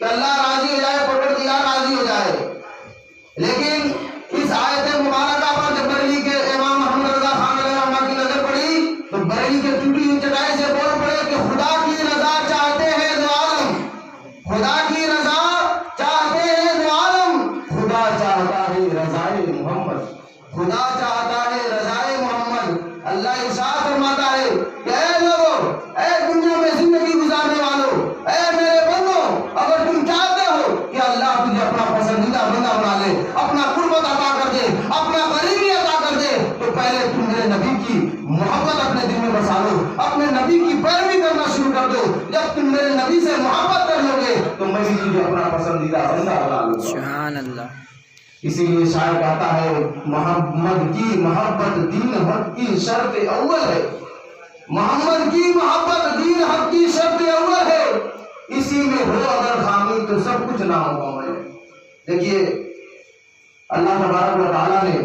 کہ اللہ راضی ہو جائے، پروردگار راضی ہو جائے. لیکن اس آیت مبارکہ پر جب بریلی کے امام محمد رضا خان علیہ رحمہ کی نظر پڑی تو بریلی کے ٹوٹی ہوئی چٹائی سے بول پڑے کہ خدا کی رضا چاہتے ہیں دو عالم، خدا کی رضا چاہتے ہیں دو عالم، خدا چاہتا ہے رضائے محمد، خدا چاہتا ہے رضائے محمد. اللہ ارشاد فرماتا ہے کہ اے لوگو، اے دنیا میں زندگی گزارنے والوں، اے میرے بندو، اگر تم چاہتے ہو کہ اللہ تجھے اپنا پسندیدہ بندہ بنا لے، اپنا قربت عطا کر دے، اپنا قریبی عطا کر دے، تو پہلے تم میرے نبی کی محبت اپنے دل میں بسا لو، اپنے نبی کی پیروی کرنا شروع کر دو. جب تم میرے نبی سے محبت کر لو گے تو میں بھی تجھے اپنا پسندیدہ بندہ بنا لوں گا. سبحان اللہ. اسی لیے شاعر کہتا ہے محمد کی محبت دین حق کی شرط اول ہے، محمد کی محبت دین حق کی شرط اول ہے، اسی میں ہو اگر خامی تو سب کچھ نہ ہوگا. دیکھیے اللہ تبارک و تعالیٰ نے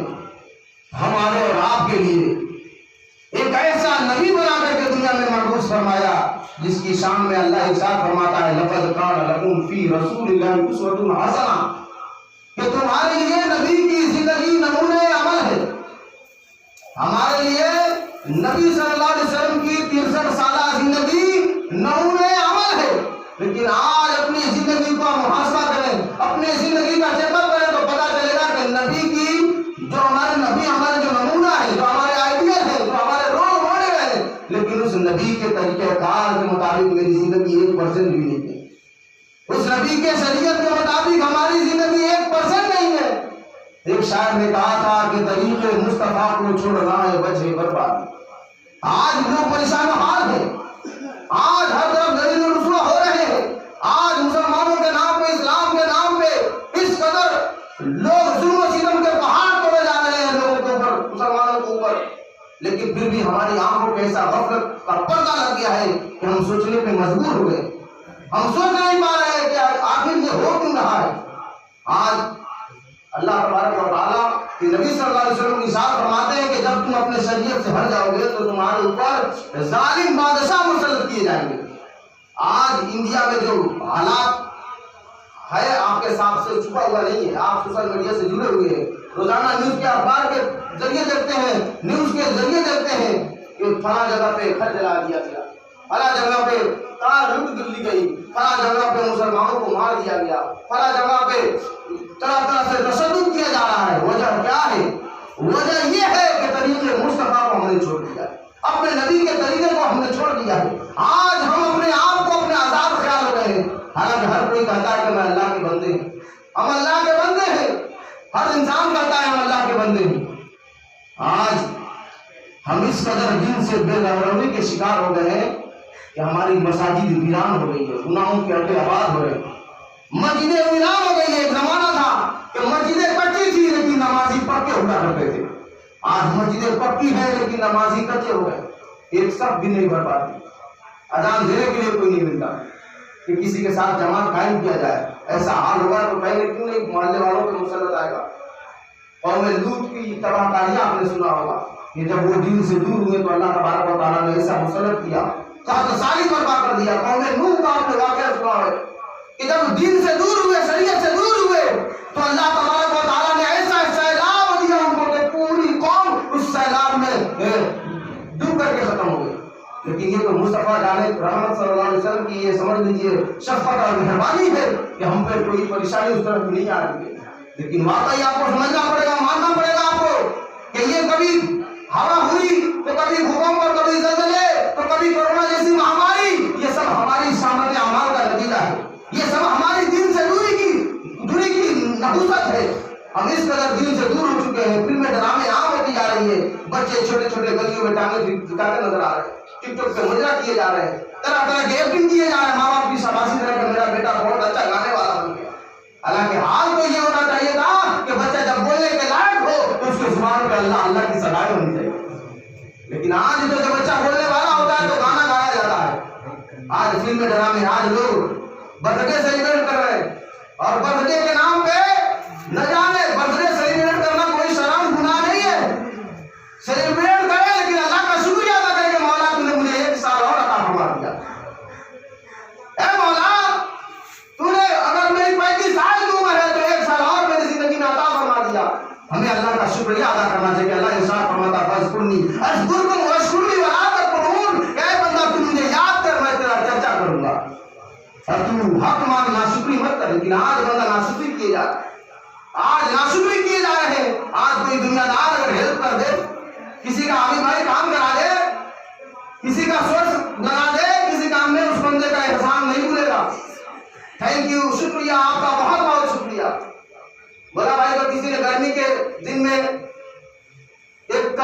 ہمارے اور آپ کے لیے ایک ایسا نبی بنا کر کے دنیا میں مبعوث فرمایا جس کی شان میں اللہ ارشاد فرماتا ہے لقد کان لکم فی رسول اللہ اسوۃ حسنہ، کہ تمہارے لیے نبی کی زندگی نمونے عمل ہے. ہمارے لیے نبی صلی اللہ علیہ وسلم کی 63 سالہ زندگی نمونے عمل ہے. لیکن آج اپنی زندگی کا محاسبہ کریں، اپنی زندگی کا چیک اپ کریں تو پتا چلے گا کہ نبی کی جو ہمارے جو نمونہ ہے، جو ہمارے آئیڈیل ہے، جو ہمارے رول ماڈل ہے، لیکن اس نبی کے طریقہ کار کے مطابق میری زندگی 1% بھی نہیں ہے. اس نبی کے شریعت کے مطابق ہماری زندگی 1% نہیں ہے. ایک شاعر نے کہا تھا کہ طریق مصطفیٰ کو چھوڑنا ہے وجہ برباد. آج لوگ پریشان حال ہیں، آج ہر طرف ذلیل و رسوا ہو رہے ہیں. آج مسلمانوں کے نام پہ، اسلام کے نام پہ اس قدر لوگ ظلم و ستم کے پہاڑ توڑے جا رہے ہیں لوگوں کے اوپر، مسلمانوں کے اوپر. لیکن پھر بھی ہماری آنکھوں پہ ایسا غفلت کا پردہ لگ گیا ہے کہ ہم سوچنے پہ مجبور ہوئے. ہم سوچ نہیں پا رہے ہیں کہ آخر یہ ہو کیوں رہا ہے. آج اللہ تبارک و تعالیٰ کہ نبی صلی اللہ علیہ وسلم ارشاد فرماتے ہیں کہ جب تم اپنے شریعت سے ہٹ جاؤ گے تو تمہارے اوپر ظالم بادشاہ مسلط کیے جائیں گے. آج انڈیا میں جو حالات ہے آپ کے ساتھ سے چھپا ہوا نہیں ہے. آپ سوشل میڈیا سے جڑے ہوئے ہیں، روزانہ نیوز کے اخبار کے ذریعے دیکھتے ہیں، نیوز کے ذریعے دیکھتے ہیں کہ فلاں جگہ پہ گھر جلا دیا گیا، فلاں جگہ پہ کار لوٹ لی گئی، فلاں جگہ پہ مسلمانوں کو مار دیا گیا، فلاں جگہ پہ طرح طرح سے تشدد کیا جا رہا ہے. وجہ کیا ہے؟ وجہ یہ ہے کہ طریق مصطفیٰ کو ہم نے چھوڑ دیا ہے، اپنے نبی کے طریقے کو ہم نے چھوڑ دیا ہے. آج ہم اپنے آپ کو اپنے آزاد خیال ہو رہے ہیں، حالانکہ ہر کوئی کہتا ہے کہ میں اللہ کے بندے ہیں، ہم اللہ کے بندے ہیں. ہر انسان کہتا ہے ہم اللہ کے بندے ہیں. آج ہم اس قدر دین سے بے رحمی کے شکار ہو گئے ہیں کہ ہماری مساجد ویران ہو گئی ہے، گناہوں کے اڈے آباد ہو رہے ہیں، مسجدیں ویران ہو گئی ہے. ایک زمانہ تھا کہ مسجدیں کچی تھی لیکن نمازی پکے ہوا کرتے تھے. آج مسجدیں پکی ہیں لیکن نمازی کچے ہو گئے، ایک صف بھی نہیں بھر پاتی. اذان دینے کے لیے کوئی نہیں ملتا کہ کسی کے ساتھ جماعت قائم کیا جائے. ایسا حال ہوگا تو کہیں گے کیوں نہیں محلے والوں پہ مسلط آئے گا. قوم لوط کی تباہ کاریاں آپ نے سنا ہوگا کہ جب وہ دین سے دور ہوئے تو اللہ تبارک و تعالیٰ نے ایسا مسلط کیا، ساری برباد کر دیا. قوم نوح کا آپ نے واقعہ سنا ہے کہ جب دین سے دور ہوئے، شریعت سے دور ہوئے تو اللہ تبارک و تعالیٰ نے ایسا سیلاب دیا ان کو کہ پوری قوم اس سیلاب میں ڈوب کر کے ختم ہو گئی. لیکن یہ تو مصطفیٰ جانے رحمت صلی اللہ علیہ وسلم کی یہ سمجھ لیجیے شفقت اور مہربانی ہے کہ ہم پہ کوئی پریشانی اس طرح نہیں آ رہی ہے. لیکن واقعی آپ کو سمجھنا پڑے گا، ماننا پڑے گا آپ کو کہ یہ کبھی ہوا ہوئی تو کبھی بھوکمپ اور کبھی زلزلے تو کبھی کورونا جیسی مہاماری، یہ سب ہماری شامت اعمال کا نتیجہ ہے. یہ سب ہماری دین سے دوری کی نحوست ہے. ہم اس قدر دین سے دور ہو چکے ہیں. فلمیں ڈرامے عام ہوتی جا رہی ہے، بچے چھوٹے چھوٹے گلیوں میں ٹانگے دکھاتے نظر آ رہے ہیں، ٹک ٹاک پہ مجرا کیے جا رہے ہیں، طرح طرح کے ایکٹنگ کیے جا رہے ہیں. ماں باپ کی شاباشی طرح کہ میرا بیٹا بہت اچھا گانے والا بن گیا. حالانکہ حال تو یہ ہونا چاہیے تھا کہ بچہ جب بولنے کے لائق ہو تو اس کے زبان پہ اللہ اللہ کی صدائیں ہونی چاہیے. لیکن آج تو جب بچہ بولنے والا ہوتا ہے تو گانا گایا جاتا ہے. آج فلم ڈرامے، آج لوگ برتھ ڈے سیلیبریٹ کر رہے ہیں اور برتھ ڈے کے نام پہ نہ جانے برتھ ڈے سیلیبریٹ کرنا کوئی شرم گناہ نہیں ہے. سیلیبریٹ کرے لیکن اللہ کا شکریہ ادا کرے کہ مولا تو نے مجھے 1 سال اور عطا فرما دیا. اے مولا تو نے تذکرنی اذکرکم واشکرلی ولا تکفرون، اے بندہ تو مجھے یاد کر میں تیرا چرچا کروں گا، اور تو حق مان ناشکری مت کر۔ لیکن آج بندہ ناشکری کیے جا رہا ہے، آج ناشکری کیے جا رہے ہیں۔ آج کوئی دنیا دار اگر ہیلپ کر دے، کسی کا عامر بھائی کام کرا دے، کسی کا سورس بنا دے کسی کام میں، اس بندے کا احسان نہیں بھولے گا۔ تھینک یو، شکریہ، آپ کا بہت بہت شکریہ۔ بولا بھائی کو کسی نے گرمی کے دن میں ایک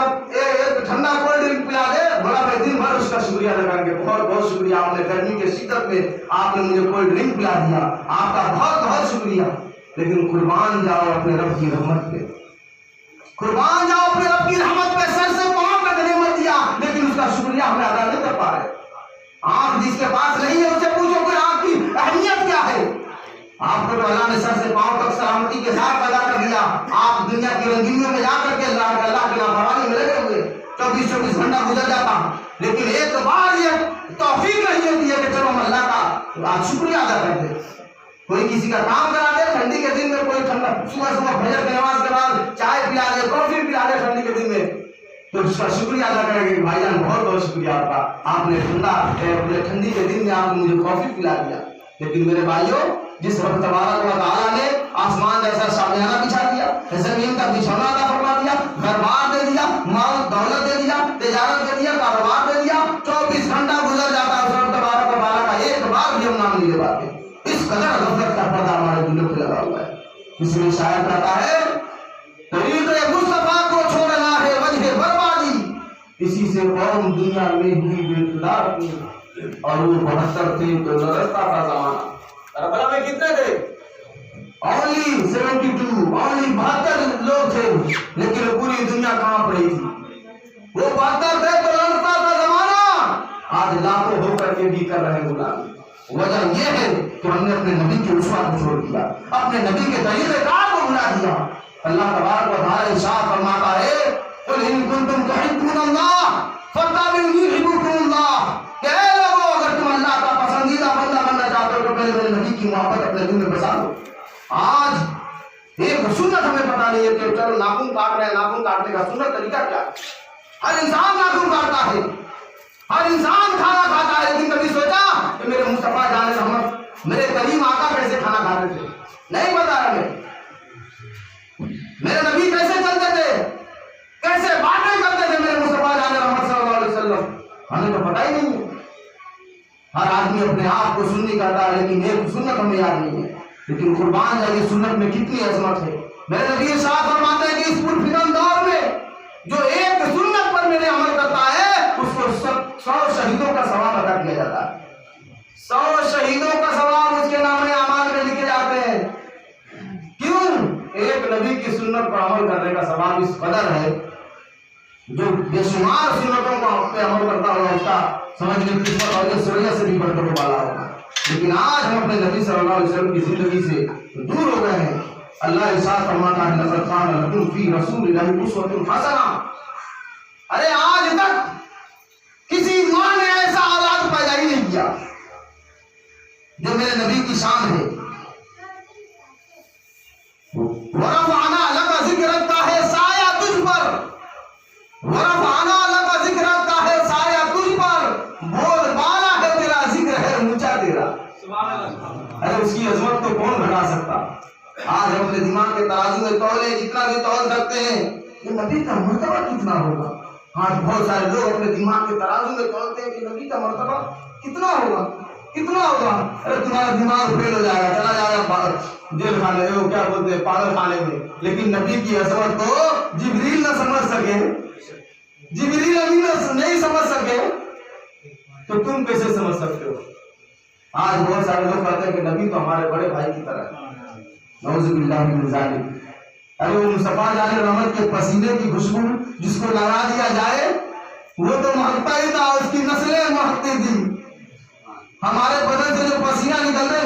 ٹھنڈا کولڈ ڈرنک پلا دے، بولا بھائی دن بھر اس کا شکریہ ادا کریں گے، بہت بہت شکریہ، آپ نے گرمی کے شدت میں آپ نے مجھے کولڈ ڈرنک پلا دیا، آپ کا بہت بہت شکریہ۔ لیکن قربان جاؤ اپنے رب کی رحمت پہ، قربان جاؤ اپنے رب کی رحمت پہ، سر سے پاؤں تک نعمت دیا لیکن اس کا شکریہ ہمیں ادا نہیں کر پا رہے۔ آنکھ جس کے پاس نہیں ہے اس سے پوچھو کہ آنکھ کی اہمیت کیا ہے۔ آپ کو تو اللہ نے سر سے پاؤں تک سلامتی کے ساتھ پیدا کر دیا، آپ دنیا کی رنگینیوں میں جا کر کے اللہ کی نافرمانی میں لگے ہوئے 24 گھنٹہ گزر جاتا، لیکن ایک بار یہ توفیق نہیں ہوتی ہے کہ چلو ہم اللہ کا آج شکریہ ادا کر دیں۔ کوئی کسی کا کام کرا دے ٹھنڈی کے دن میں، کوئی ٹھنڈا صبح فجر کی نماز کے بعد چائے پلا دے، کافی پلا دے ٹھنڈی کے دن میں، تو اس کا شکریہ ادا کریں گے کہ بھائی جان بہت بہت شکریہ آپ کا، آپ نے ٹھنڈی کے دن میں آپ نے مجھے کافی پلا دیا۔ لیکن میرے بھائیوں، جس رب تبارک و تعالیٰ نے آسمان جیسا شامیانہ بچھا دیا، زمین کا بچھونا عطا فرما دیا، گھر بار دے دیا، مال دولت دے دیا، تجارت دے دیا، کاروبار دے دیا، 24 گھنٹہ گزر جاتا ہے، اس رب تبارک و تعالیٰ کا ایک بار بھی ہم نام نہیں لے پاتے۔ اس قدر غفلت کا پردہ ہمارے دلوں پہ لگا ہوا ہے۔ اس میں شاعر کہتا ہے طریق مصطفیٰ کو چھوڑنا ہے وجہ بربادی، اسی سے قوم دنیا میں ہوئی بے اقتدار کی، اور وہ 72 تھے تو لڑتا تھا زمانہ۔ کربلا میں کتنے تھے؟ only 72، only 72 لوگ تھے، لیکن پوری دنیا کہاں پڑی تھی؟ وہ 72 تھے تو لڑتا تھا زمانہ، آج لاکھوں ہو کر کے بھی کر رہے ہیں غلامی۔ وجہ یہ ہے کہ ہم نے اپنے نبی کے اسوہ کو چھوڑ دیا، اپنے نبی کے طریقہ کار کو بھلا دیا۔ اللہ تبارک و تعالیٰ ارشاد فرماتا ہے قل ان کنتم تحبون اللہ فاتبعونی یحببکم اللہ، کہ اے لوگو اگر تم اللہ کا پسندیدہ بندہ بننا چاہتے ہو تو پہلے میرے نبی کی محبت اپنے دل میں بسا دو۔ آج ایک سنت ہمیں پتہ نہیں ہے کہ چلو ناخن کاٹ رہے ہیں، ناخن کاٹنے کا سنت طریقہ کیا ہے؟ ہر انسان ناخن کاٹتا ہے، ہر انسان کھانا کھاتا ہے، لیکن کبھی سوچا کہ میرے مصطفیٰ جان رحمت، میرے کریم آقا کیسے کھانا کھاتے تھے؟ نہیں پتا ہے ہمیں۔ میرے نبی کیسے چلتے تھے، کیسے باتیں کرتے تھے میرے مصطفیٰ جان رحمت صلی اللہ علیہ وسلم، ہمیں تو پتہ ہی نہیں ہے۔ ہر آدمی اپنے آپ کو سنی کرتا ہے، لیکن ایک سنت ہمیں یاد نہیں ہے۔ لیکن قربان جائیے سنت میں کتنی عظمت ہے۔ میرے نبی ارشاد فرماتے ہیں کہ اس پرفتن دور میں جو ایک سنت پر میرے عمل کرتا ہے اس کو 100 شہیدوں کا ثواب عطا کیا جاتا ہے۔ 100 شہیدوں کا ثواب اس کے نام اعمال میں لکھے جاتے ہیں۔ کیوں؟ ایک نبی کی سنت پر عمل کرنے کا ثواب اس قدر ہے، جو بے شمار سنتوں کو پہ عمل کرتا ہوا اس کا سمجھنے کی قسمت اور سریا سے بھی بڑھ کر والا ہوگا۔ لیکن آج ہم اپنے نبی صلی اللہ علیہ وسلم کی زندگی سے دور ہو گئے ہیں۔ اللہ ارشاد فرماتا ہے لقد کان لکم فی رسول اللہ اسوۃ حسنہ، ارے آج تک کسی ماں نے ایسا اولاد پیدا ہی نہیں کیا جو میرے نبی کی شان ہے۔ ورفعنا لک ذکرک کا ہے سایہ تجھ پر، ورفعنا لک ذکرک کا ہے سایہ تجھ پر، بول بالا ہے تیرا ذکر ہے اونچا تیرا۔ ارے اس کی عظمت کو کون گھٹا سکتا؟ آج ہم اپنے دماغ کے ترازو میں تولے جتنا بھی تول سکتے ہیں، یہ نبی کا مرتبہ کتنا ہوگا؟ آج بہت سارے لوگ اپنے دماغ کے ترازو میں تولتے ہیں کہ نبی کا مرتبہ کتنا ہوگا، کتنا ہوگا؟ ارے تمہارا دماغ فیل ہو جائے گا، چلا جائے گا جیل خانے میں، وہ کیا بولتے ہیں پاگل خانے میں۔ لیکن نبی کی عظمت کو جبریل نہ سمجھ سکے، جبریل امین نہیں سمجھ سکے تو تم کیسے سمجھ سکتے ہو؟ آج بہت سارے لوگ کہتے ہیں کہ نبی تو ہمارے بڑے بھائی کی طرح ہے، نعوذ باللہ من ذالک۔ ارے وہ مصطفیٰ جان رحمت کے پسینے کی خوشبو جس کو لگا دیا جائے وہ تو مہکتا ہی تھا، اس کی نسلیں مہکتی تھی۔ ہمارے بدن سے جو پسینہ نکل رہے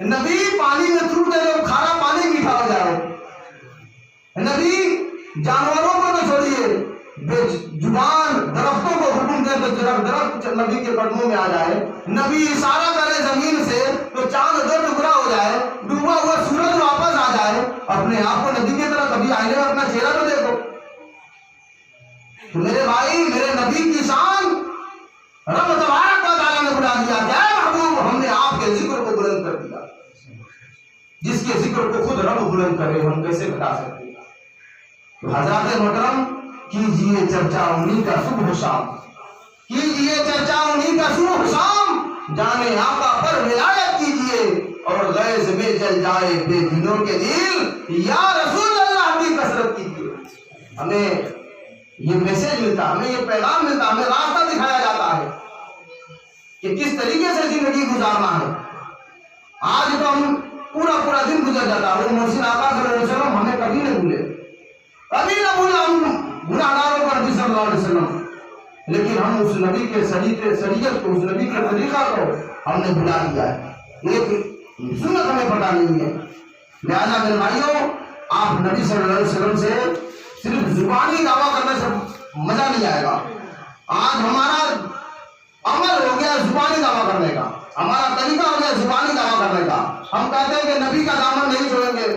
نبی پانی میں تھوک دے رہے، کھارا پانی میٹھا ہو جائے۔ نبی جانوروں کو تو چھوڑیے، زبان درختوں کو حکم دے تو درخت نبی کے قدموں میں آ جائے۔ نبی اشارہ کرے زمین سے تو چاند 2 ٹکڑا ہو جائے، ڈوبا ہوا سورج واپس آ جائے۔ اپنے آپ کو نبی کی طرح کبھی آئینے میں اپنا چہرہ تو دیکھو۔ تو میرے بھائی میرے نبی کی شان رب تبارک و تعالیٰ نے بلا دیا کہ اے محبوب ہم نے آپ کے ذکر کو بلند کر دیا. جس کے ذکر کو خود رب بلند کرے ہم کیسے بتا سکتے ہیں. تو حضرات محترم کیجئے چرچا انہی کا صبح و شام, کیجئے چرچا انہی کا صبح و شام, جانے آقا پر ولایت کیجئے اور غیظ میں جل جائے بے دینوں کے دل, یا رسول اللہ کی کثرت کیجئے. ہمیں یہ میسج ملتا, ہمیں یہ پیغام ملتا, ہمیں راستہ دکھایا جاتا ہے کہ کس طریقے سے زندگی گزارنا ہے. آج تو ہم پورا دن گزر جاتا ہے, وہ محسن آقا صلی اللہ علیہ وسلم ہمیں کبھی نہ بھولے, کبھی نہ بھولے ہم گناہگاروں پر نبی صلی اللہ علیہ وسلم, لیکن ہم اس نبی کے شریعت کو, اس نبی کے طریقہ کو ہم نے بھلا دیا ہے. ایک سنت ہمیں پتہ نہیں ہے. لہذا میرے بھائیوں آپ نبی صلی اللہ علیہ وسلم سے صرف زبانی دعویٰ کرنے سے مزہ نہیں آئے گا. آج ہمارا عمل ہو گیا زبانی دعویٰ کرنے کا, ہمارا طریقہ ہو گیا زبانی دعویٰ کرنے کا. ہم کہتے ہیں کہ نبی کا دامن نہیں چھوڑیں گے,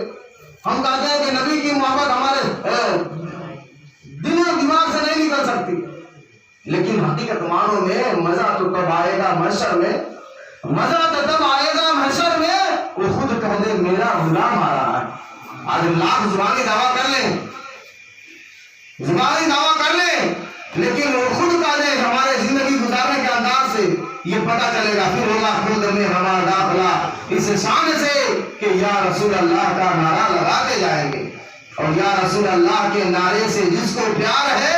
ہم کہتے ہیں کہ نبی کی محبت ہمارے دل و دماغ سے نہیں نکل سکتی, لیکن حقیقت معنوں میں مزہ تو تب آئے گا محشر میں, مزہ تو تب آئے گا محشر میں وہ خود کہہ دے میرا غلام آ رہا ہے. آج لاکھ زبانی دعویٰ کر لیں, زبانی دعویٰ کر لیں, لیکن وہ خود کہہ دے ہمارے زندگی گزارنے کے انداز سے یہ پتہ چلے گا, پھر ہوگا خود میں ہمارا داخلہ اس شان سے کہ یا رسول اللہ کا نعرہ لگاتے جائیں گے, اور یا رسول اللہ کے نعرے سے جس کو پیار ہے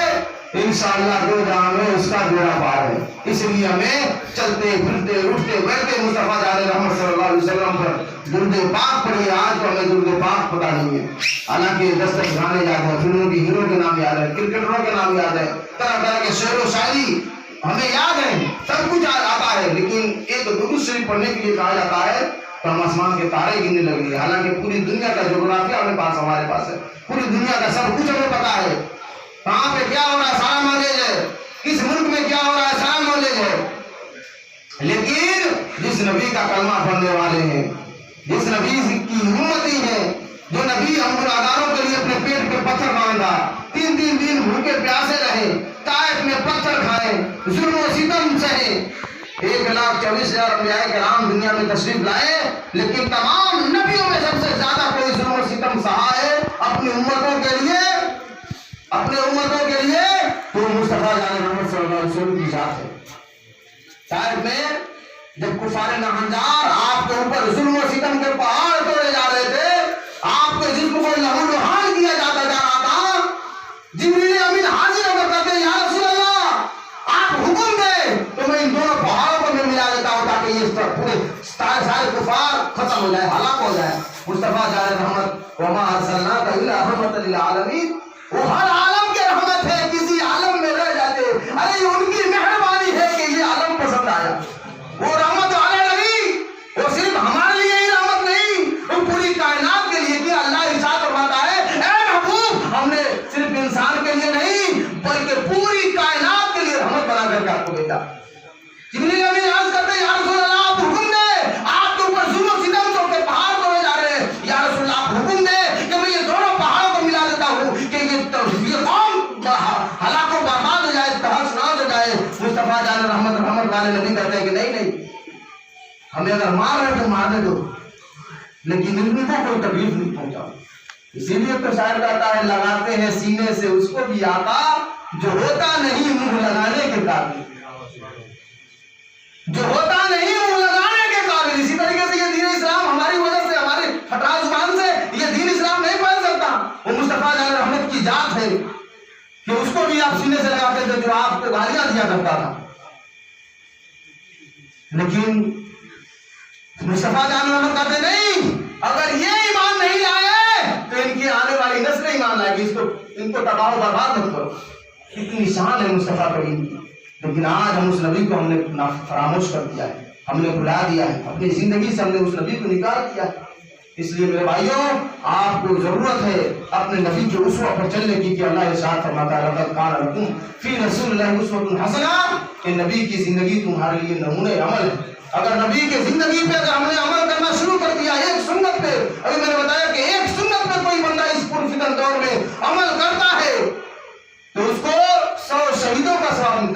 انشاءاللہ دو جہاں میں اس کا بیڑا پار ہے. اس لیے ہمیں چلتے پھرتے اٹھتے بیٹھتے مصطفیٰ جان رحمت صلی اللہ علیہ وسلم پر درود پاک پڑھیے. آج تو ہمیں درود پاک پتہ نہیں ہے, حالانکہ دستک گانے یاد ہیں, فلموں کی ہیرو کے نام یاد ہے, کرکٹروں کے نام یاد ہے, طرح طرح کے شعر و شاعری ہمیں یاد ہے, سب کچھ آتا ہے, لیکن ایک درود شریف پڑھنے کے لیے کہا جاتا ہے تو ہم آسمان کے تارے گننے لگیں گے. حالانکہ پوری دنیا کا جغرافیہ ہمارے پاس ہے, پوری دنیا کا سب کچھ ہمیں پتا ہے, کہاں پہ کیا ہو رہا ہے سارا نالج ہے, کس ملک میں کیا ہو رہا ہے سارا نالج ہے. لیکن جس نبی کا کلمہ پڑھنے والے ہیں, جس نبی کی امتی ہیں, جو نبی ہم گناہگاروں کے لیے اپنے پیٹ پہ پتھر باندھا, 3 دن بھوکے پیاسے رہے, طائف میں پتھر کھائے, ظلم و ستم سہے, 1,24,000 انبیاء کرام دنیا میں تشریف لائے, لیکن تمام نبیوں میں سب سے زیادہ کوئی ظلم و ستم سہا ہے اپنی امتوں کے لیے, اپنے امتوں کے لیے, تو مصطفیٰ جان محمد صلی اللہ علیہ وسلم کی ذات ہے. طائف میں جب کفار ناہنجار آپ کے اوپر ظلم و ستم کے پہاڑ توڑے جا رہے تھے, آپ کے جسم کو لہو لہان کیا جاتا جا رہا تھا, جبریل امین حاضر ہو کر کہتے ہیں یا رسول اللہ آپ حکم دیں تو میں ان دونوں پہاڑوں کو میں ملا دیتا ہوں تاکہ یہ پورے سارے کفار ختم ہو جائے, ہلاک ہو جائے. مصطفیٰ جان رحمت وما ارسلناک الا رحمۃ للعالمین, وہ ہر عالم کے رحمت ہے, کسی عالم میں رہ جاتے, ارے ان کی مہربانی ہے کہ یہ عالم پسند آیا. وہ رحمت والے نبی, وہ صرف ہمارے لیے ہی رحمت نہیں, وہ پوری کائنات کے لیے. کہ اللہ ارشاد فرماتا ہے اے محبوب ہم نے صرف انسان کے لیے نہیں بلکہ پوری کائنات کے لیے رحمت بنا کر کے آپ کو بھیجا. جبریل امین عرض کرتے ہیں یا رسول اللہ آپ حکم دیں, آپ کے اوپر ظلم و ستم کے پہاڑ توڑے جا رہے ہیں, یا رسول اللہ آپ حکم دیں کہ میں یہ دونوں پہاڑوں کو ملا دیتا ہوں کہ یہ قوم ہلاک و برباد ہو جائے, تہس نہس ہو جائے. مصطفیٰ جان رحمت والے نبی کہتے ہیں کہ نہیں, ہمیں اگر مار رہے تو مارنے دو, لیکن ان کو کوئی تکلیف نہیں پہنچاؤ. اسی لیے تو شاعر کہتا ہے لگاتے ہیں سینے سے اس کو بھی آتا جو ہوتا نہیں منہ لگانے کے قابل, جو ہوتا نہیں منہ لگانے کے قابل. اسی طریقے سے یہ دین اسلام ہماری وجہ سے, ہماری پھٹا زبان سے یہ دین اسلام نہیں پھیل سکتا. وہ مصطفیٰ جان رحمت کی ذات ہے کہ اس کو بھی آپ سینے سے لگاتے تھے جو آپ کو گالیاں دیا کرتا تھا. لیکن مصطفیٰ جان رحمت کہتے نہیں, اگر یہ ایمان نہیں لائے تو ان کی آنے والی نسل ایمان لائے گی, ان کو تباہ و برباد مت کرو. اتنی شان ہے مصطفیٰ کریم کی, لیکن آج ہم اس نبی کو ہم نے فراموش کر دیا ہے, ہم نے بھلا دیا ہے, اپنی زندگی سے ہم نے اس نبی کو نکال دیا ہے. اس لیے میرے بھائیوں آپ کو ضرورت ہے اپنے نبی کے اسوہ پر چلنے کی, کہ اللہ ارشاد فرماتا ہے لقد کان لکم فی رسول اللہ اسوۃ حسنہ, کہ نبی کی زندگی تمہارے لیے نمونہ عمل ہے. اگر نبی کی زندگی پہ اگر ہم نے عمل کرنا شروع کر دیا ایک سنت پہ, ابھی میں نے بتایا کہ ایک سنت پہ کوئی بندہ اس پرفتن دور میں عمل کرتا ہے تو اس کو 100